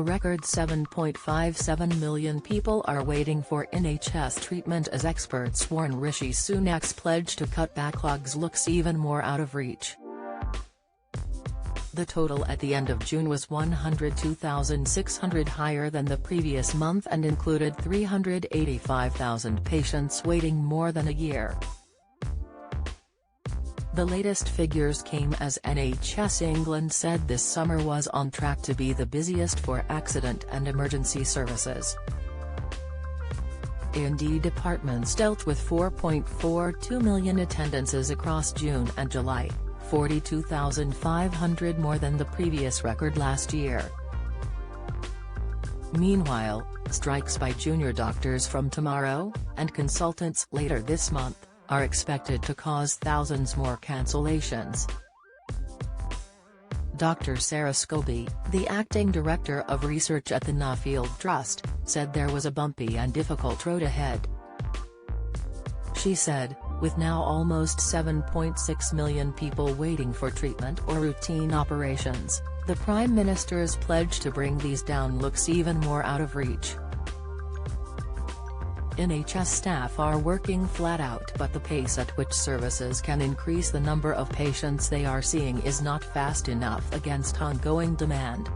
A record 7.57 million people are waiting for NHS treatment as experts warn Rishi Sunak's pledge to cut backlogs looks even more out of reach. The total at the end of June was 102,600, higher than the previous month, and included 385,000 patients waiting more than a year. The latest figures came as NHS England said this summer was on track to be the busiest for accident and emergency services. Indeed, departments dealt with 4.42 million attendances across June and July, 42,500 more than the previous record last year. Meanwhile, strikes by junior doctors from tomorrow, and consultants later this month, are expected to cause thousands more cancellations. Dr. Sarah Scobie, the acting director of research at the Nuffield Trust, said there was a bumpy and difficult road ahead. She said, with now almost 7.6 million people waiting for treatment or routine operations, the Prime Minister's pledge to bring these down looks even more out of reach. NHS staff are working flat out, but the pace at which services can increase the number of patients they are seeing is not fast enough against ongoing demand.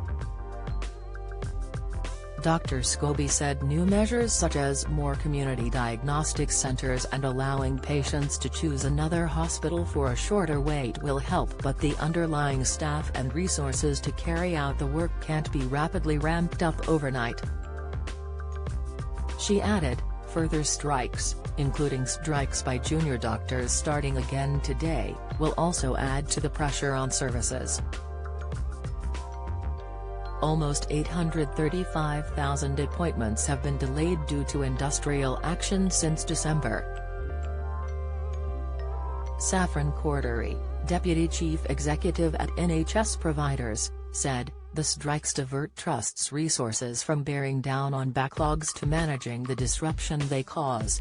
Dr. Scobie said new measures such as more community diagnostic centres and allowing patients to choose another hospital for a shorter wait will help, but the underlying staff and resources to carry out the work can't be rapidly ramped up overnight. She added, further strikes, including strikes by junior doctors starting again today, will also add to the pressure on services. Almost 835,000 appointments have been delayed due to industrial action since December. Saffron Cordery, deputy chief executive at NHS Providers, said, the strikes divert trusts' resources from bearing down on backlogs to managing the disruption they cause.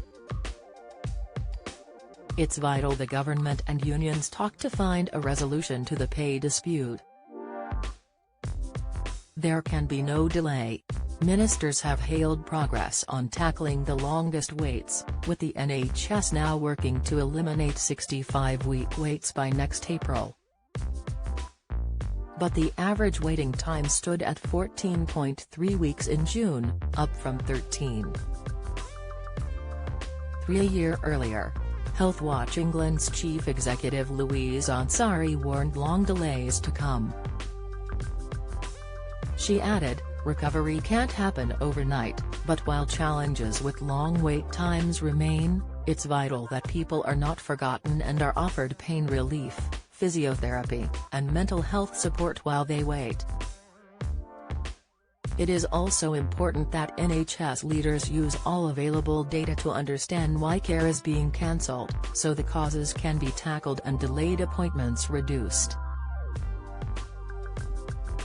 It's vital the government and unions talk to find a resolution to the pay dispute. There can be no delay. Ministers have hailed progress on tackling the longest waits, with the NHS now working to eliminate 65-week waits by next April. But the average waiting time stood at 14.3 weeks in June, up from 13.3 a year earlier. Health Watch England's chief executive Louise Ansari warned long delays to come. She added, recovery can't happen overnight, but while challenges with long wait times remain, it's vital that people are not forgotten and are offered pain relief, physiotherapy, and mental health support while they wait. It is also important that NHS leaders use all available data to understand why care is being cancelled, so the causes can be tackled and delayed appointments reduced.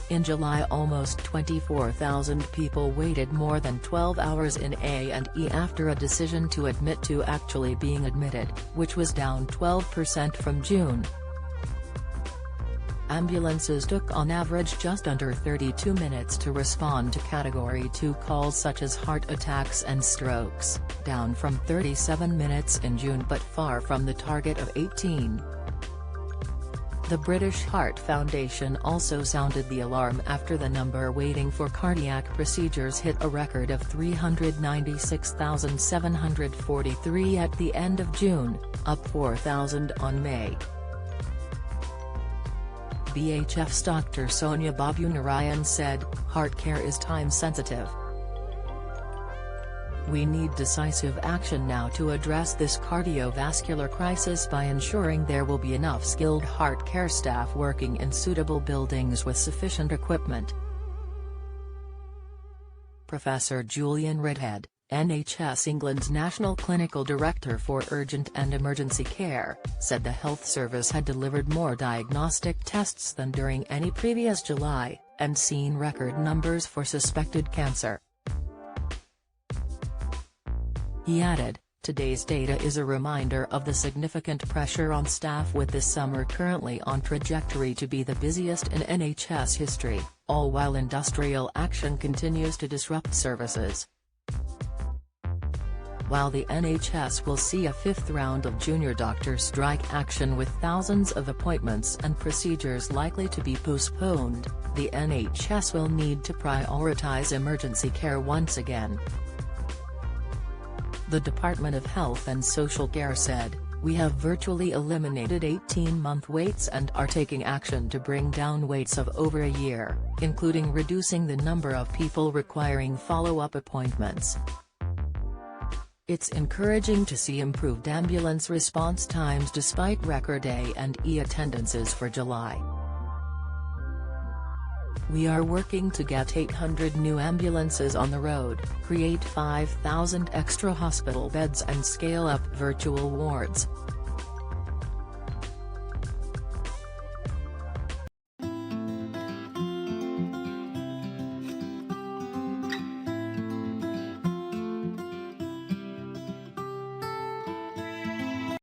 In July, almost 24,000 people waited more than 12 hours in A&E after a decision to admit to actually being admitted, which was down 12% from June. Ambulances took on average just under 32 minutes to respond to Category 2 calls such as heart attacks and strokes, down from 37 minutes in June but far from the target of 18. The British Heart Foundation also sounded the alarm after the number waiting for cardiac procedures hit a record of 396,743 at the end of June, up 4,000 on May. BHF's Dr. Sonia Babunarayan said, heart care is time-sensitive. We need decisive action now to address this cardiovascular crisis by ensuring there will be enough skilled heart care staff working in suitable buildings with sufficient equipment. Professor Julian Redhead, NHS England's National Clinical Director for Urgent and Emergency Care, said the health service had delivered more diagnostic tests than during any previous July, and seen record numbers for suspected cancer. He added, today's data is a reminder of the significant pressure on staff with this summer currently on trajectory to be the busiest in NHS history, all while industrial action continues to disrupt services. While the NHS will see a fifth round of junior doctor strike action with thousands of appointments and procedures likely to be postponed, the NHS will need to prioritise emergency care once again. The Department of Health and Social Care said, "We have virtually eliminated 18-month waits and are taking action to bring down waits of over a year, including reducing the number of people requiring follow-up appointments." It's encouraging to see improved ambulance response times despite record A and E attendances for July. "We are working to get 800 new ambulances on the road, create 5,000 extra hospital beds and scale up virtual wards.